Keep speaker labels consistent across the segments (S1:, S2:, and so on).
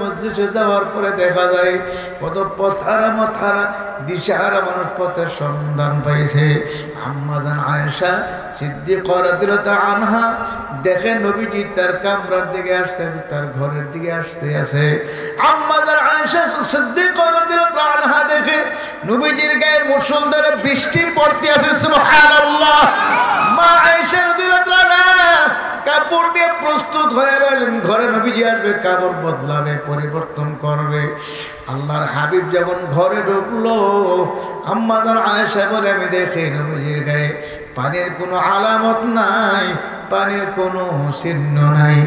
S1: মজলিসে যাওয়ার পরে দেখা যায় কত পথহারা মতহারা দিশাহারা মানুষ পথের সন্ধান পাইছে। আম্মা জান আয়েশা সিদ্দিকা রাদিয়াল্লাহু আনহা দেখে নবীজি তার কামরার দিকে আসতেছে, তার ঘরের দিকে আসতে আছে। আম্মা জান আয়েশা সিদ্দিকা রাদিয়াল্লাহু আনহা দেখে নবীজির গায়ে মুষলধারে বৃষ্টি পড়তে আছে। সুবহানাল্লাহ। মা আয়েশা রাদিয়াল্লাহু আনহা কাপড় দিয়ে প্রস্তুত হয়ে রইলেন, ঘরে নবীজি আসবে, কাপড় বদলাবে, পরিবর্তন করবে। আল্লাহর হাবিব যখন ঘরে ঢুকলো, আম্মা জান আয়েশা বলে আমি দেখি নবীজির গায়ে পানির কোনো আলামত নাই, পানির কোনো চিহ্ন নাই।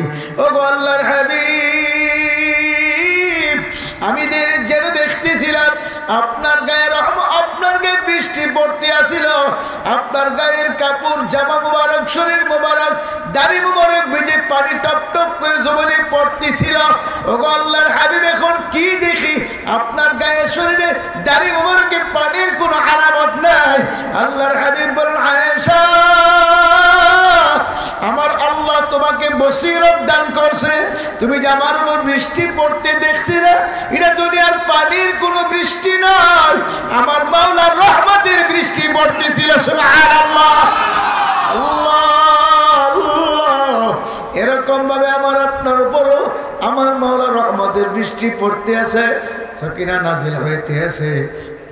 S1: ও আল্লাহর হাবিব, আমি যেন দেখতেছিলাম আপনার গায়ে আপনার গায়ে বৃষ্টি পড়তে আসিল, আপনার গায়ের কাপড় জামা মুবারক শরীর মুবারক দাড়ি মুবারক ভিজে পানি টপ টপ করে জমিনে পড়তেছিল। ও আল্লাহর হাবিব এখন কি দেখি আপনার গায়ে শরীরে দাড়ি মুবারকে পানির কোনো আলামত নাই। আল্লাহর হাবিব বলেন আয়েশা, আমার আল্লাহ তোমাকে বসিরত দান করছে, তুমি যে আমার উপর বৃষ্টি পড়তে দেখছিলে এটা দুনিয়ার পানির কোনো বৃষ্টি নয়, আমার মাওলার রহমতের বৃষ্টি পড়তেছিল। সুবহানাল্লাহ। আল্লাহ আল্লাহ, এরকম ভাবে আমার আপনার উপরও আমার মাওলার রহমতের বৃষ্টি পড়তে আছে, সাকিনা নাজিল হইতে আছে।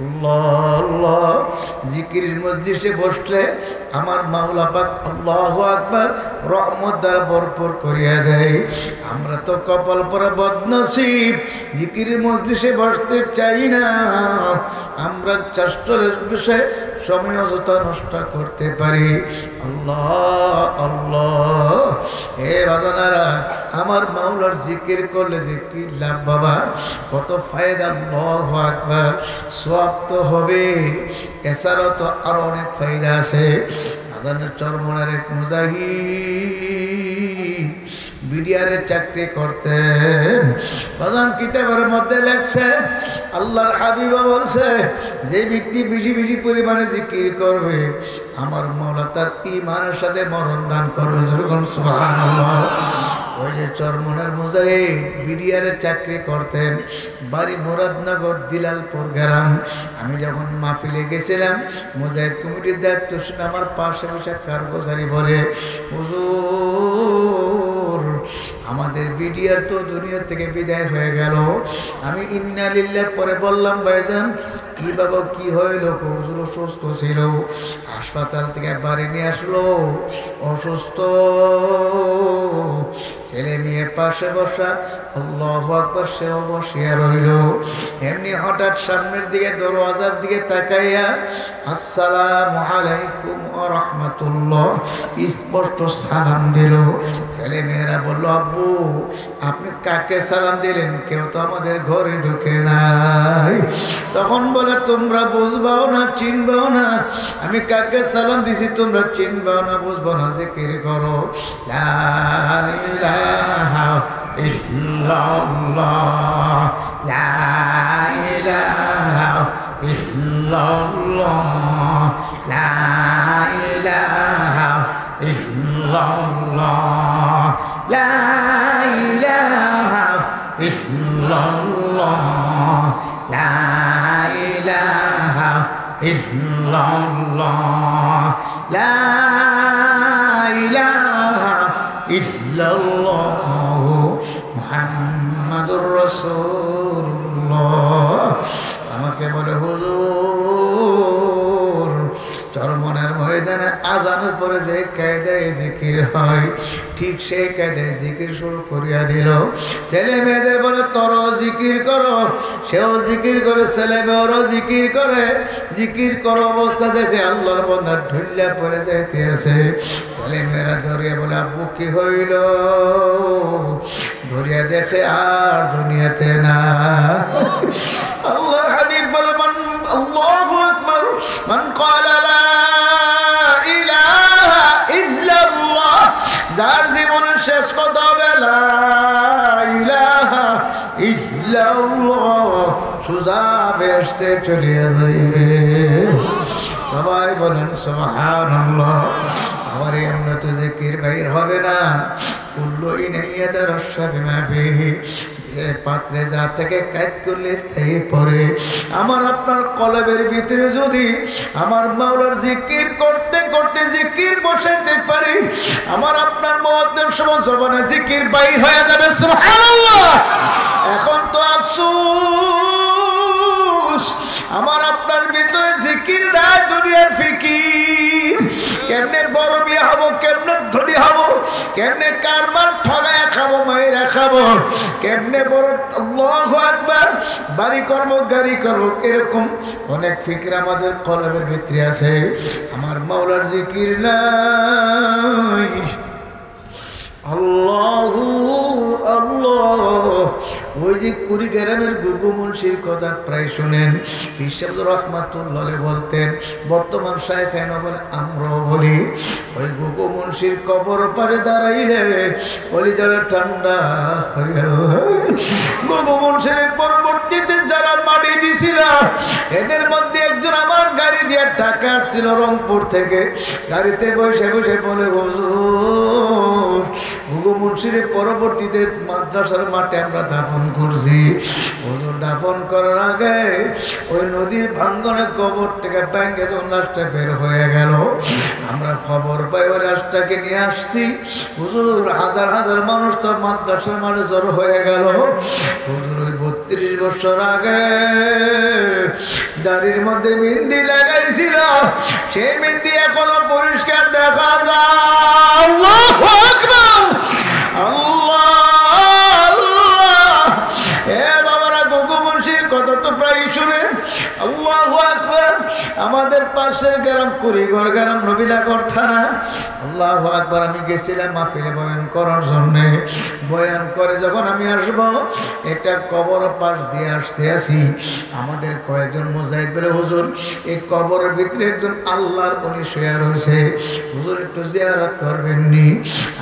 S1: আল্লাহ আল্লাহ, জিকিরের মজলিসে বসলে আমার মাওলা পাক আল্লাহু আকবার রহমত দ্বারা ভরপুর করিয়া দেয়। আমরা তো কপাল পরা বদনসিব, জিকিরের মজলিসে বসতে চাই না, আমরা চাষ্টরের বিষয়ে সময় অযথা নষ্ট করতে পারি। আল্লাহ আল্লাহ, হে বাজানারা, আমার মাওলার জিকির করলে যে কি লাভ বাবা, কত ফায়দা। আল্লাহু আকবার, সওয়াব তো হবে, এছাড়াও তো আরো অনেক ফায়দা আছে। আজানের চরমনের এক মুজাহিদ বিডিআরের চাকরি করতেন। বাজান কিতাবের মধ্যে লেখছে আল্লাহর হাবিব বলছে যে ব্যক্তি বেশি বেশি পরিমাণে জিকির করবে আমার মাওলা তার ঈমানের সাথে মরণ দান করবে। সুবহানাল্লাহ। ওই যে চরমনের মুজাহিদ বিডিআরের চাকরি করতেন, বাড়ি মুরাদনগর দিলালপুর গ্রাম। আমি যখন মাহফিলে গেছিলাম, মুজাহিদ কমিটির দায়িত্ব শুনে আমার পাশে বসে কারগুজারি বলে, হুজুর আমাদের বিডিআর তো দুনিয়া থেকে বিদায় হয়ে গেল। আমি ইন্না লিল্লাহ পরে বললাম ভাইজান কি বাবা কি হইল? হুজুর অসুস্থ ছিল, হাসপাতাল থেকে বাড়ি নিয়ে আসলো, অসুস্থ। ছেলে মেয়ে পাশে বসা, আল্লাহু আকবার, সেও বসিয়া রইল। এমনি হঠাৎ সামনের দিকে দরওয়াজার দিকে তাকাইয়া আসসালামু আলাইকুম ওয়া রাহমাতুল্লাহ স্পষ্ট সালাম দিল। ছেলে মেয়েরা বলল, আব্বু আপনি কাকে সালাম দিলেন? কেউ তো আমাদের ঘরে ঢুকে নাই। তখন বলে, তোমরা বুঝবাও না, চিনবাও না, আমি কাকে সালাম দিছি তোমরা চিনবাও না, বুঝবাও না, জিকির করো লা ইলাহা ইল্লাল্লাহ, লা ইলাহা ইল্লাল্লাহ, লা ইলাহা ইল্লাল্লাহ, লা ইলাহা ইল্লাল্লাহ, লা ইলাহা ইল্লাল্লাহ, লা ইলাহা ইল্লাল্লাহ মুহাম্মাদুর রাসূলুল্লাহ। আমাকে বলে, হুজুর চরমনের ময়দানে আজানের পরে যে কায়দায় জিকির হয় ঠিক সেই কায়দায় জিকির শুরু করিয়া দিল। ছেলে মেয়েদের বলে তোরও জিকির করো, সেও জিকির করে, ছেলে মেয়েরও জিকির করে। জিকির করো অবস্থা দেখে আল্লাহর বান্দা ঢুল্লা পড়ে যাইতে আছে। ছেলে মেয়েরা ধরিয়া বলে, আব্বু কি হইল? ধরিয়া দেখে আর দুনিয়াতে না। আল্লাহর হাবিব বলে, আল্লাহু আকবার, মান ক্বালা লা ইলাহা ইল্লাল্লাহ, যার জীবনের শেষ কথা হবে লা ইলাহা ইল্লাল্লাহ, সোজা বেহেশতে চলে যাইবে। সবাই বলেন সুবহানাল্লাহ। আমার এমনি তো জিকির বাইর হবে না। কুল্লু ইনাইয়াতারাশা বিমা ফিহি, এ পাত্রে যা থেকে কাজ করলে তাই পরে আমার আপনার কলবের ভিতরে যদি আমার মাওলার জিকির করতে করতে জিকির বসাইতে পারি আমার আপনার মুহূর্তের সময় জবানে জিকির বাইর হয়ে যাবে সুবহানাল্লাহ। এখন তো আফসোস আমার আপনার ভিতরে জিকির নাই, দুনিয়ার ফিকির। কেমনে বড় বিয়ে হবো, কেমনে ধনী হবো, কেমনে কারবার ঠগায় খাবো, মায়েরা খাবো, কেমনে বড় আল্লাহু আকবার বাড়ি করবো, গাড়ি করবো, এরকম অনেক ফিকির আমাদের কলবের ভিতরে আছে। আমার মাওলার জিকির নাই। আল্লাহু আল্লাহ। ওই যে কুড়িগ্রামের গুগু মুন্সির কথা প্রায় শোনেন, বিশ্বব্দ রহমাতুল্লাহ বলতেন, বর্তমান শায়েখাইন বলে আমরাও বলি, ওই গুগু মুন্সির কবর পাশে দাঁড়াইলে বলি যারা ঠান্ডা হয়ে গুগু মুন্সির পরবর্তীতে যারা মাটি দিছিল এদের মধ্যে একজন আমার গাড়ি দিয়ে ঢাকা আসছিল রংপুর থেকে, গাড়িতে বসে বসে বলে হুজুর গুগু মুন্সির পরবর্তীতে মাদ্রাসার মাঠে আমরা দাফন করছি। হুজুর দাফন করার আগে ওই নদীর ভাঙ্গনে কবর থেকে ব্যাংকে যখন লাশটা বের হয়ে গেল আমরা খবর পাই ওই লাশটাকে নিয়ে আসছি। হুজুর হাজার হাজার মানুষ তো মাদ্রাসার মাঠে জড়ো হয়ে গেল। হুজুর ওই 32 বছর আগে দাড়ির মধ্যে মেহেন্দি লাগাইছিল, সেই মেহেন্দি এখনো পরিষ্কার দেখা যায়। আল্লাহু আকবার, আল্লাহ আল্লাহ। এ বাবারা গুগু মুন্সির কথা তো প্রায় শুনেন। আল্লাহু আকবার। আমাদের পাশের গ্রাম কুড়িঘর গ্রাম নবীনগর থানা। আল্লাহু আকবার। আমি গেছিলাম মাহফিলে বয়ান করার জন্য। বয়ান করে যখন আমি আসব একটা কবর পাশ দিয়ে আসতে আসি, আমাদের কয়েকজন মুজাহিদ বলে হুজুর এই কবরের ভিতরে একজন আল্লাহর ওলি শুয়ে রয়েছে, হুজুর একটু জিয়ারত করবেননি?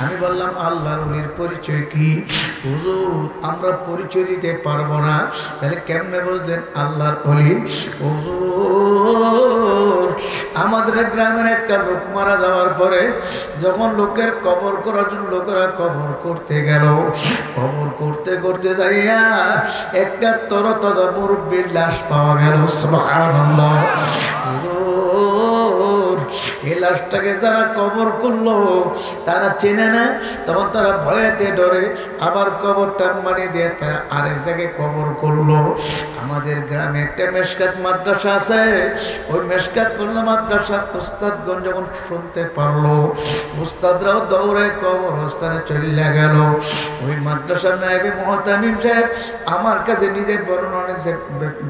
S1: আমি বললাম আল্লাহর ওলির পরিচয় কি? হুজুর আমরা পরিচয় দিতে পারবো না। তাহলে কেমনে বুঝলেন আল্লাহর ওলি? হুজুর আমাদের গ্রামের একটা লোক মারা যাওয়ার পরে যখন লোকের কবর করার জন্য লোকেরা কবর করতে গেল, কবর করতে করতে যাইয়া একটা তরতাজা মুরব্বির লাশ পাওয়া গেল। সুবহানাল্লাহ। হুজুর এই লাশটাকে যারা কবর করলো তারা চেনে না, তখন তারা ভয়েতে ডরে আবার কবরটা মাটি দিয়ে তারা আরেক জায়গায় কবর করলো। আমাদের গ্রামে একটা মেশকাত মাদ্রাসা আছে, ওই মেশকাত মাদ্রাসার উস্তাদগণ যখন শুনতে পারলো উস্তাদরাও দৌড়ে কবরস্থানে চলে গেল। ওই মাদ্রাসার নায়েবে মুহতামিম সাহেব আমার কাছে নিজে বর্ণনা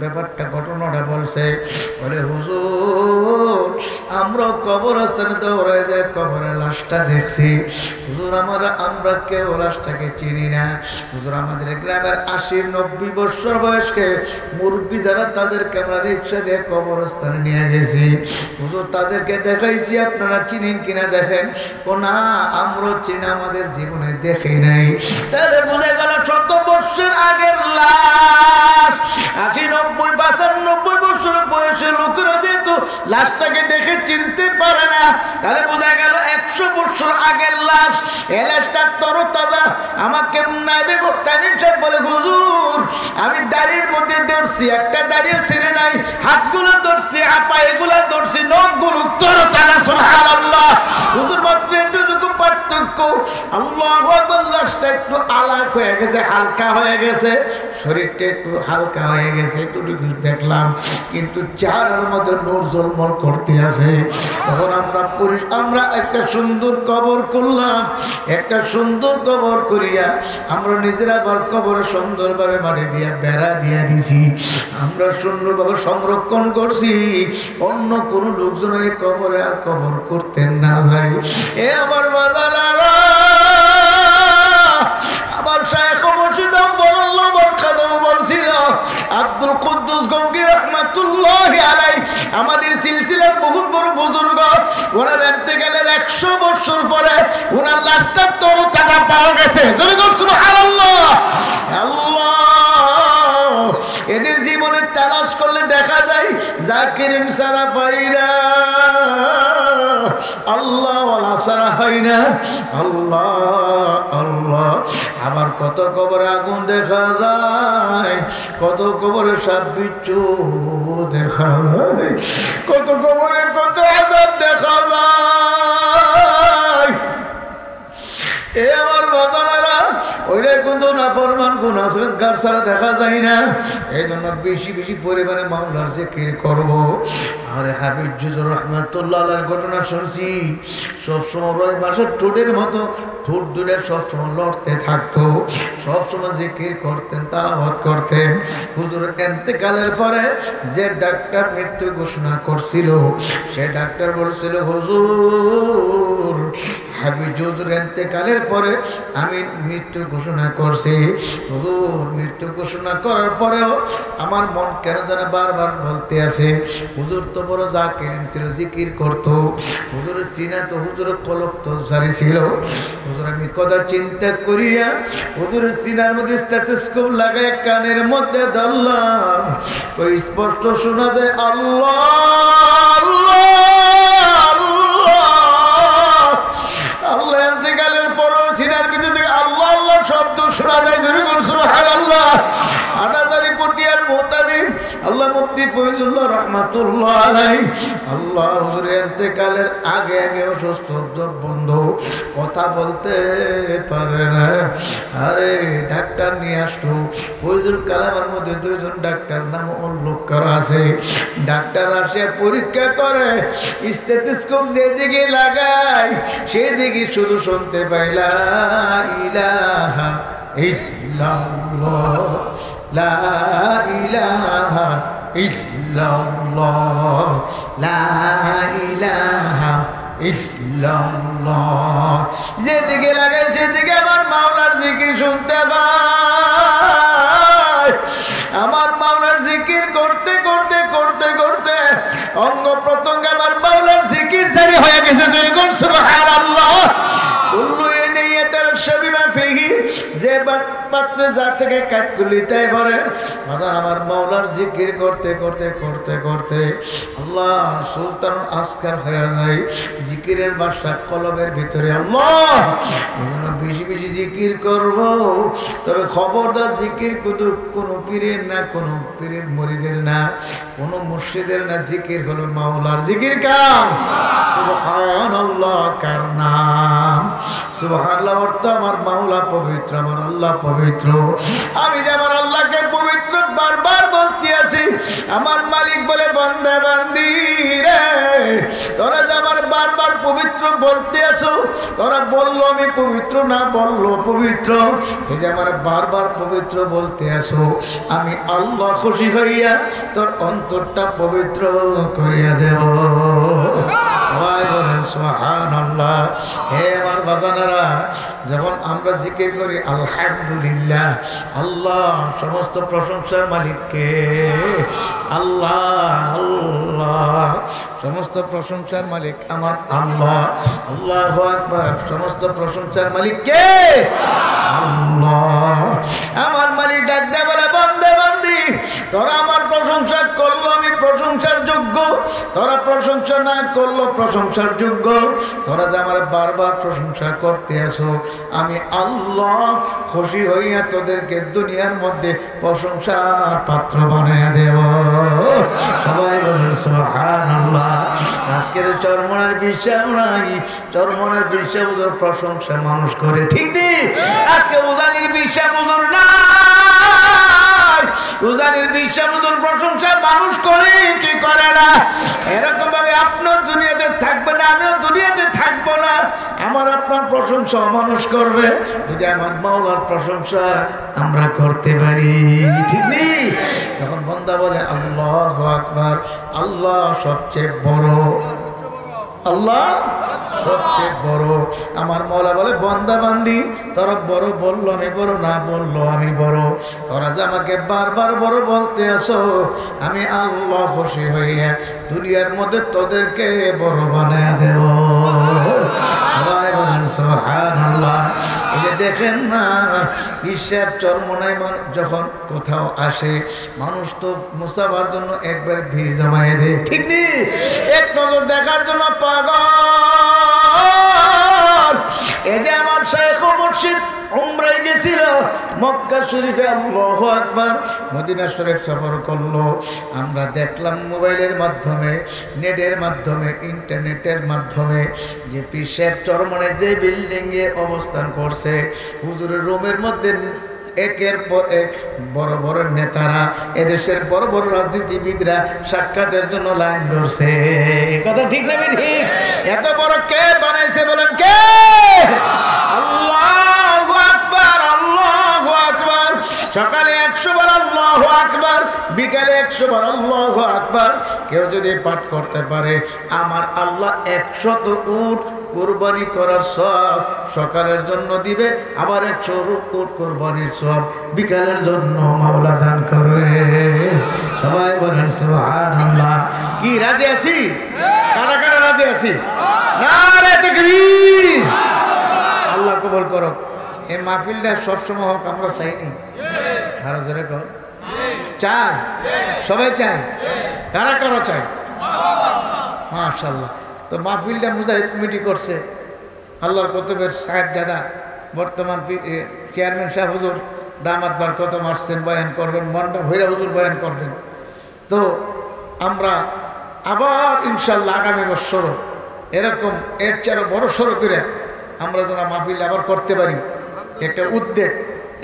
S1: ব্যাপারটা ঘটনাটা বলছে, বলে হুজুর আমরা কবরস্থানে দৌড়ে যায় কবরের লাশটা দেখছি। হুজুর আমরা কেউ লাশটাকে চিনি না। হুজুর আমাদের গ্রামের 80-90 বছর বয়সকে মুরব্বী যারা তাদেরকে আমরা রিক্সা দিয়ে কবরস্থানে নিয়ে গেছি। হুজুর তাদেরকে দেখাইছি আপনারা চিনেন কিনা দেখেন। ও না আমরাও চিনি, আমাদের জীবনে দেখি নাই। তাহলে বুঝে গেল 100 বছর আগের লাশ। 80-90-95 বছর বয়সের লোকেরা যেহেতু লাশটাকে দেখে চিনতে পারে না, তাহলে বোঝা গেল 100 বছর আগের লাশ। এই লাশটা তরতাজা। আমাকে নাইবে মুহতামিম সাহেব বলে হুজুর আমি দাড়ির মধ্যে ধরছি, একটা দাড়িও ছিঁড়ে নাই, হাতগুলো ধরছি, পায়েগুলো ধরছি, নখগুলো তরতাজা। সুবহানাল্লাহ। হুজুর মাত্র একটু পার্থক্য। আল্লাহু আকবার। লাশটা একটু আলাক হয়ে গেছে, হালকা হয়ে গেছে, শরীরটা একটু হালকা হয়ে গেছে, একটু দেখলাম, কিন্তু চেহারার মধ্যে নূর ঝলমল করতে আছে। তখন আমরা একটা সুন্দর কবর করলাম। একটা সুন্দর কবর করিয়া আমরা নিজেরা আবার কবরে সুন্দরভাবে মাটি দিয়া বেড়া দিয়া দিছি। আমরা সুন্দরভাবে সংরক্ষণ করছি, অন্য কোনো লোকজন এই কবরে আর কবর করতেন না যায়। এ আমার বাজানারা, আমার শায়েখ মুর্শিদ আল্লাহ বরকাতহু বলছিল, আব্দুল কুদ্দুস গঙ্গী রাহমাতুল্লাহি আলাইহি আমাদের সিলসিলার বহুত বড় বুজুর্গ, ওনার ইন্তেকালের 100 বছর পরে ওনার লাশটা তরতাজা পাওয়া গেছে। জোরে বল সুবহানাল্লাহ। আল্লাহ এদের জীবনে তালাশ করলে দেখা যায় জাকিরিন সারা পাই না, আল্লাহ ওয়ালা সারা হয় না। আল্লাহ আল্লাহ আবার কত কবরে আগুন দেখা যায়, কত কবরে সাপ বিচ্ছু দেখা যায়, কত কবরে কত আযাব দেখা যায়। এ আমার বাজানেরা, ওইটাই কিন্তু নাফরমান গুনাহ গার ছাড়া দেখা যায় না। এই জন্য বেশি বেশি পরিমাণে মাওলার জিকির করব। আরে হাফিজ হুজুর রহমাতুল্লাহ আলাইহির ঘটনা শুনছি, সবসময় রয় মাসের ঠোঁটের মতো ঠোঁট দুটো সবসময় লড়তে থাকতো, সবসময় জিকির করতেন, তালাওয়াত করতেন। হুজুর ইন্তেকালের পরে যে ডাক্তার মৃত্যু ঘোষণা করছিল, সে ডাক্তার বলছিল, হুজুর হাফিজ হুজুর ইন্তেকালের পরে আমি মৃত্যু ঘোষণা করছি। হুজুর মৃত্যু ঘোষণা করার পরেও আমার মন কেন যেন বারবার বলতে আছে, হুজুর তো বড় জাকির ছিল, জিকির করতো। হুজুরের সিনা তো, হুজুরের কলব তো জারি ছিল। হুজুর আমি কথা চিন্তা করিয়া হুজুরের সিনার মধ্যে স্টেথোস্কোপ লাগাই কানের মধ্যে ধরলাম, ওই স্পষ্ট শোনা যায় আল্লাহ আল্লাহ আল্লাহ। ইন্তেকালের পরও সিনার ভিতর থেকে আল্লাহ আল্লাহ শব্দ শোনা যায়। সুবহানাল্লাহ। আনাদারি পটিয়ার মুতাবিব আল্লাহ মুফতি ফয়জুল্লাহ রাহমাতুল্লাহ আলাইহি, আল্লাহ হুজুরের ইন্তেকালের আগে আগে অসুস্থ, বন্ধ, কথা বলতে পারে না। আরে ডাক্তার নিয়ে আসলো। ফয়জুল কালামের মধ্যে দুইজন ডাক্তার নাম উল্লেখ করা আছে। ডাক্তার আসে পরীক্ষা করে, স্টেথোস্কোপ যেদিকে লাগায় সেদিকে শুধু শুনতে পাই লা ইলাহা ইল্লাল্লাহ লা ইলাহা ইল্লাল্লাহ লা ইলাহা ইল্লাল্লাহ। যেদিকে লাগাই সেদিকে আমার মাওলার জিকির শুনতে পাই। আমার মাওলার জিকির করতে করতে করতে করতে অঙ্গ প্রত্যঙ্গ আমার মাওলার জিকির জারি হয়ে গেছে। সুবহানাল্লাহ। কুল্লু নিয়াতার শাবিমা ফিহি, যে পাত্রে যা থেকে কাটকুলিতে ভরে, মাদার আমার মাওলার জিকির করতে করতে করতে করতে আল্লাহ সুলতান আসকার হয়ে যায়। জিকিরের বাসা কলবের ভিতরে আল্লাহ। এজন্য বেশি বেশি জিকির করব। তবে খবরদার জিকির কিন্তু কোনো পীরের না, কোনো পীরের মুরিদের না, কোনো মুর্শিদের না, জিকির হলো মাওলার। জিকির কার? সুবহানাল্লাহ। কার নাম? সুবহানাল্লাহ। অর্থ আমার মাওলা পবিত্র, আমার আল্লাহ পবিত্র। আমি যে আমার আল্লাহকে পবিত্র বারবার বলতে আছি। আমার মালিক বলে, বান্দা বান্দি রে, তোরা যে আমার বারবার পবিত্র বলতে আছো, তোরা বললো আমি পবিত্র না, বললো পবিত্র, তুই যে আমার বারবার পবিত্র বলতে আছো, আমি আল্লাহ খুশি হইয়া তোর অন্তরটা পবিত্র করিয়া দেব। সবাই বলেন সুবহানাল্লাহ। হে আমার বাজানারা, যখন আমরা জিকির করি আলহামদুলিল্লাহ, আল্লাহ সমস্ত প্রশংসার মালিককে, আল্লাহ আল্লাহ সমস্ত প্রশংসার মালিক আমার আল্লাহ। আল্লাহু আকবার। সমস্ত প্রশংসার মালিক কে? আল্লাহ। আমার মালিক ডাক দেয়া বলে, বান্দা বান্দি, তোরা আমার প্রশংসা করলো, আমি প্রশংসার যোগ্য। তোরা প্রশংসা না করলো, প্রশংসার যোগ্য। তোরা যে আমার বারবার প্রশংসা করতে আসো, আমি আল্লাহ খুশি হইয়া তোদেরকে দুনিয়ার মধ্যে প্রশংসার পাত্র বানাইয়া দেব। সবাই বলেন সুবহানাল্লাহ। আজকের চরমনের বিশ্বাস নাই, চরমনের বিশ্বাস হুজুর প্রশংসা মানুষ করে, ঠিক নেই? আজকে উজানির বিশ্বাস হুজুর নাই, উজানির বিশ্বাস হুজুর প্রশংসা মানুষ করে কি করে না। এরকম ভাবে আপনার দুনিয়াতে থাকবে না, আমিও দুনিয়াতে থাকবো না। আমার আপনার প্রশংসা মানুষ করবে যদি আমার মাওলার প্রশংসা আমরা করতে পারি, ঠিক নেই? যখন বান্দা বলে আল্লাহু আকবার, আল্লাহ সবচেয়ে বড়, আল্লাহ সবচেয়ে বড়। আমার মওলা বলে, বান্দা বান্দি, তোরা বড় বললো আমি বড়, না বললো আমি বড়। তোরা যে আমাকে বারবার বড় বলতে আসো, আমি আল্লাহ খুশি হইয়া দুনিয়ার মধ্যে তোদেরকে বড় বানায় দেব। সবাই বলেন সুবহানাল্লাহ। এই যে দেখেন না, হিসাব চরমনায় যখন কোথাও আসে, মানুষ তো মুসাফার জন্য একবার ভিড় জমায়ে দেয়, ঠিক নেই? এক নজর দেখার জন্য পাগল। এই যে আমার শাইখ ও মুর্শিদ উমরায় গেছিল, মক্কা শরীফে আল্লাহু আকবার, মদিনা শরীফ সফর করলো। আমরা দেখলাম মোবাইলের মাধ্যমে, নেটের মাধ্যমে, ইন্টারনেটের মাধ্যমে যে পীর সাহেব চরমনে যে বিল্ডিংয়ে অবস্থান করছে, হুজুরের রুমের মধ্যে একের পর এক বড় বড় নেতারা, এদেশের বড় বড় রাজনীতিবিদরা সাক্ষাতের জন্য লাইন ধরছে। কথা ঠিক না ঠিক? এত বড় কে বানাইছে বলেন? কে? আল্লাহু আকবার, আল্লাহু আকবার। সকালে 100 বার আল্লাহু আকবার, বিকালে 100 বার আল্লাহু আকবার। কেউ যদি পাঠ করতে পারে, আমার আল্লাহ 100 উট কুরবানি করার সব সকালের জন্য দিবে, আবার 100 উট কুরবানির সব বিকালের জন্য মাওলা দান করবে। সবাই বলেন সুবহানাল্লাহ। কি রাজি আছি? কারা কারা রাজি আছি? নারে তাকবীর। আল্লাহ কবুল করো। এই মাহফিলটা সবসময় হোক আমরা চাইনি। আরো জোরে কর। চাই? সবাই চাই? কারা কারা চাই? মাশাআল্লাহ। তো মাহফিলটা মুজাহিদ কমিটি করছে, আল্লাহর কুতুবের সাহেব দাদা, বর্তমান চেয়ারম্যান সাহেব হুজুর দামাত বার কত মারছেন, বয়ান করবেন, মন্ডা ভৈরা হুজুর বয়ান করবেন। তো আমরা আবার ইনশাল্লাহ আগামী বছরও এরকম এর চেয়ে বড় সড়ো করে আমরা যেন মাহফিল আবার করতে পারি, একটা উদ্যোগ,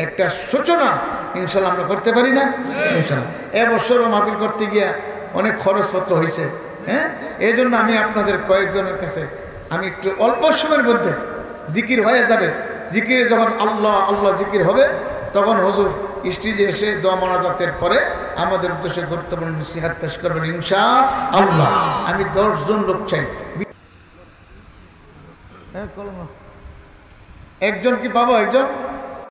S1: একটা সূচনা ইনশাল্লাহ আমরা করতে পারি না? ইনশাল্লাহ এবছরও মাহফিল করতে গিয়া অনেক খরচপত্র হয়েছে। হ্যাঁ, এই জন্য আমি আপনাদের কয়েকজনের কাছে আমি একটু অল্প সময়ের মধ্যে জিকির হয়ে যাবে, জিকিরে যখন আল্লাহ আল্লাহ জিকির হবে তখন হুজুর স্টেজে এসে দোয়া মোনাজাতের পরে আমাদের উদ্দেশ্যে গুরুত্বপূর্ণ নসিহত পেশ করবেন ইনশাআল্লাহ। আমি 10 জন লোক চাই। একজন কি পাবো? একজন